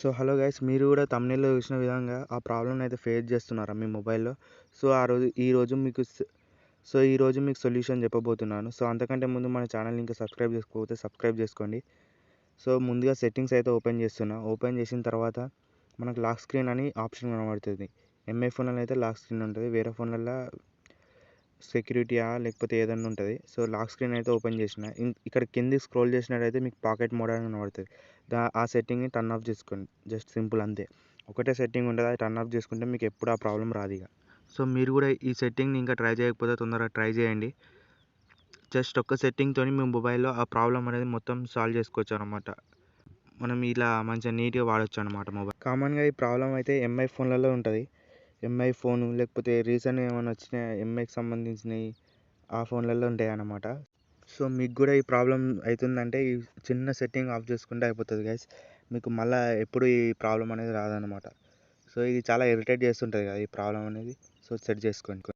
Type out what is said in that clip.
So hello guys, మీరు కూడా thumbnailలో చూసిన విధంగా ఆ ప్రాబ్లమ్ని అయితే ఫేస్ చేస్తున్నారా మీ మొబైల్లో? సో ఈరోజు మీకు సొల్యూషన్ చెప్పబోతున్నాను. సో అంతకంటే ముందు మన ఛానల్ని ఇంకా సబ్స్క్రైబ్ చేసుకోకపోతే సబ్స్క్రైబ్ చేసుకోండి. సో ముందుగా సెట్టింగ్స్ అయితే ఓపెన్ చేస్తున్నా. ఓపెన్ చేసిన తర్వాత మనకు లాక్ స్క్రీన్ అని ఆప్షన్ కనబడుతుంది. ఎంఐ ఫోన్లలో అయితే లాక్ స్క్రీన్ ఉంటుంది, వేరే ఫోన్లలో సెక్యూరిటీయా లేకపోతే ఏదన్నా ఉంటుంది. సో లాక్ స్క్రీన్ అయితే ఓపెన్ చేసిన. ఇక్కడ కిందికి స్క్రోల్ చేసినట్టయితే మీకు పాకెట్ మోడ్ అని కనబడుతుంది. ఆ సెట్టింగ్ని టర్న్ ఆఫ్ చేసుకోండి. జస్ట్ సింపుల్ అంతే. ఒకటే సెట్టింగ్ ఉంటుంది, అది టర్న్ ఆఫ్ చేసుకుంటే మీకు ఎప్పుడు ఆ ప్రాబ్లం రాదు ఇక. సో మీరు కూడా ఈ సెట్టింగ్ని ఇంకా ట్రై చేయకపోతే తొందరగా ట్రై చేయండి. జస్ట్ ఒక్క సెట్టింగ్తో మీ మొబైల్లో ఆ ప్రాబ్లం అనేది మొత్తం సాల్వ్ చేసుకోవచ్చు అనమాట. మనం ఇలా మంచిగా నీట్గా వాడచ్చు అనమాట మొబైల్. కామన్గా ఈ ప్రాబ్లం అయితే ఎంఐ ఫోన్లలో ఉంటుంది. ఎంఐ ఫోను లేకపోతే రీసెంట్గా ఏమైనా వచ్చిన ఎంఐకి సంబంధించినవి ఆ ఫోన్లలో ఉంటాయి అన్నమాట. సో మీకు కూడా ఈ ప్రాబ్లం అవుతుందంటే ఈ చిన్న సెట్టింగ్ ఆఫ్ చేసుకుంటే అయిపోతుంది గైస్. మీకు మళ్ళీ ఎప్పుడు ఈ ప్రాబ్లం అనేది రాదనమాట. సో ఇది చాలా ఇరిటేట్ చేస్తుంటుంది కదా ఈ ప్రాబ్లం అనేది. సో సెట్ చేసుకోండి.